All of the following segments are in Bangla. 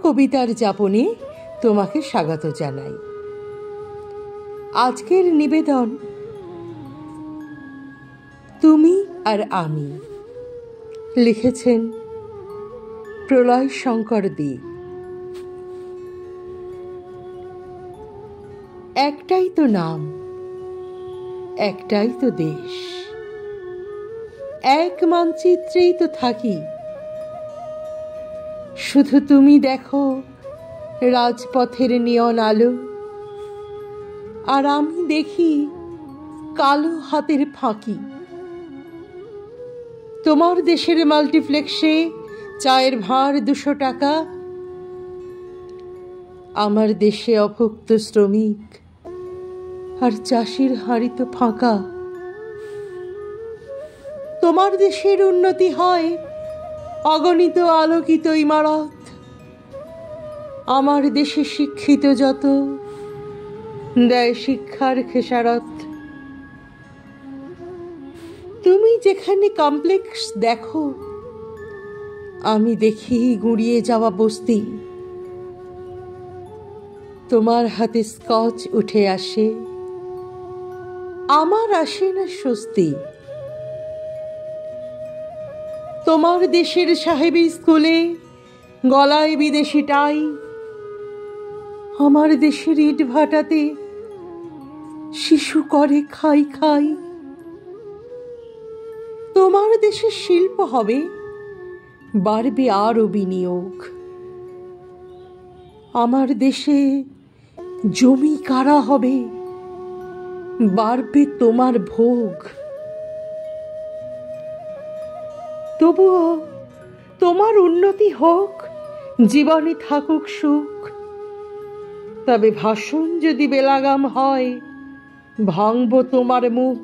কবিতার যাপনে তোমাকে স্বাগত জানাই। আজকের নিবেদন তুমি আর আমি, লিখেছেন প্রলয় শঙ্কর দে। একটাই তো নাম, একটাই তো দেশ, এক মানচিত্রেই তো থাকি। শুধু তুমি দেখো রাজপথের নিয়ন আলো, আর আমি দেখি কালো হাতের ফাঁকি। তোমার দেশের মাল্টিপ্লেক্সে চায়ের ভাঁড় 200 টাকা, আমার দেশে অভুক্ত শ্রমিক আর চাষির হাঁড়ি তো ফাঁকা। তোমার দেশের উন্নতি হয় অগণিত আলোকিত ইমারত, আমার দেশে শিক্ষিত যত দেয় শিক্ষার খেসারত। তুমি যেখানে কমপ্লেক্স দেখো, আমি দেখি গুঁড়িয়ে যাওয়া বস্তি। তোমার হাতে স্কচ উঠে আসে, আমার আসে না স্বস্তি। তোমার দেশের সাহেবী স্কুলে গলায় বিদেশি টাই, আমার দেশের ইট ভাটাতে শিশু করে খাই খাই। তোমার দেশে শিল্প হবে, বাড়বে আরো বিনিয়োগ। আমার দেশে জমি কারা হবে, বাড়বে তোমার ভোগ। তবুও তোমার উন্নতি হোক, জীবনে থাকুক সুখ। তবে ভাষণ যদি বেলাগাম হয়, ভাঙব তোমার মুখ।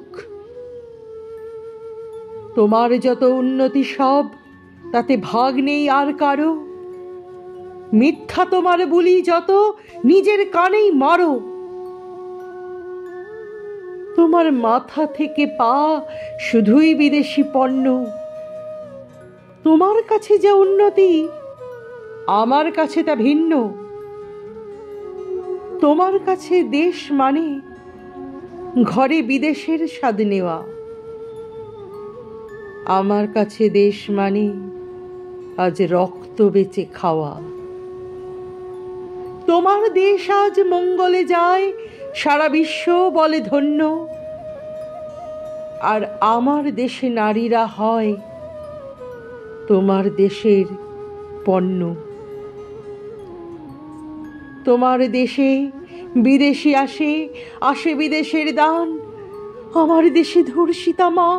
তোমার যত উন্নতি সব, তাতে ভাগ নেই আর কারো। মিথ্যা তোমার বলি যত, নিজের কানেই মারো। তোমার মাথা থেকে পা শুধুই বিদেশি পণ্য। তোমার কাছে যা উন্নতি, আমার কাছে তা ভিন্ন। তোমার কাছে দেশ মানে ঘরে বিদেশের স্বাদ নেওয়া, আমার কাছে দেশ মানে আজ রক্ত বেচে খাওয়া। তোমার দেশ আজ মঙ্গলে যায়, সারা বিশ্ব বলে ধন্য। আর আমার দেশে নারীরা হয় তোমার দেশের পণ্য। তোমার দেশে বিদেশি আসে, আসে বিদেশের দান। আমার দেশে ধর্ষিতা মা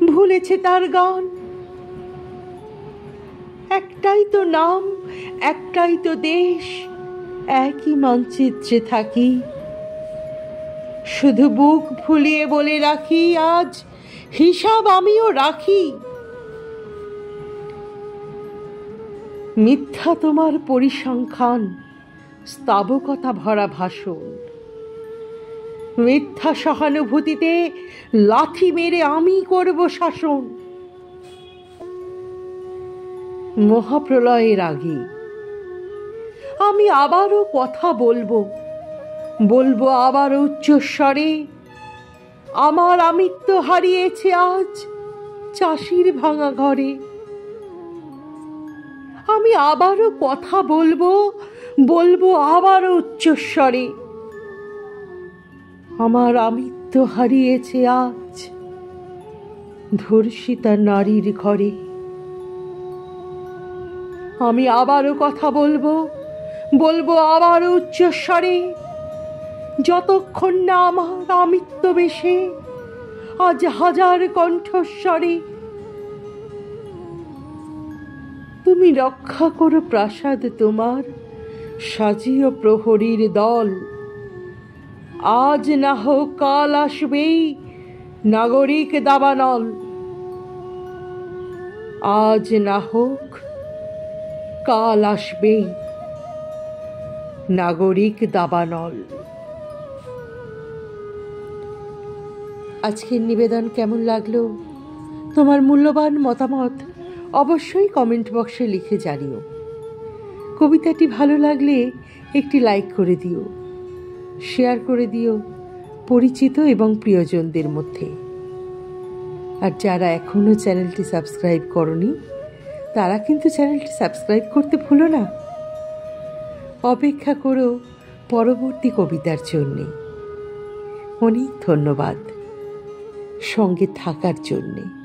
ভুলেছে তার গান। একটাই তো নাম, একটাই তো দেশ, একই মানচিত্রে থাকি। শুধু বুক ফুলিয়ে বলে রাখি, আজ হিসাব আমিও রাখি। মিথ্যা তোমার পরিসংখ্যান, স্তাবকতা ভরা ভাষণ। মিথ্যা সহানুভূতিতে লাথি মেরে আমি করব শাসন। মহাপ্রলয়ের আগে আমি আবারও কথা বলবো, বলবো আবার উচ্চস্বরে। আমার আমিত্ব হারিয়েছে আজ চাষির ভাঙা ঘরে। আমি আবারও কথা বলবো, বলবো আবারও উচ্চস্বরে। আমার আমিত্ব হারিয়েছে আজ ধর্ষিতা নারীর ঘরে। আমি আবারও কথা বলবো, বলবো আবারও উচ্চস্বরে। যতক্ষণ না আমার আমিত্ব বেশে আজ হাজার কণ্ঠস্বরে। তুমি রক্ষা করো প্রাসাদ তোমার, সাজিও প্রহরীর দল। আজ না হোক কাল আসবেই নাগরিক দাবানল। আজ না হোক কাল আসবেই নাগরিক দাবানল। আজকের নিবেদন কেমন লাগলো? তোমার মূল্যবান মতামত অবশ্যই কমেন্ট বক্সে লিখে জানিও। কবিতাটি ভালো লাগলে একটি লাইক করে দিও, শেয়ার করে দিও পরিচিত এবং প্রিয়জনদের মধ্যে। আর যারা এখনও চ্যানেলটি সাবস্ক্রাইব করনি তারা কিন্তু চ্যানেলটি সাবস্ক্রাইব করতে ভুলো না। অপেক্ষা করো পরবর্তী কবিতার জন্যে। অনেক ধন্যবাদ সঙ্গে থাকার জন্যে।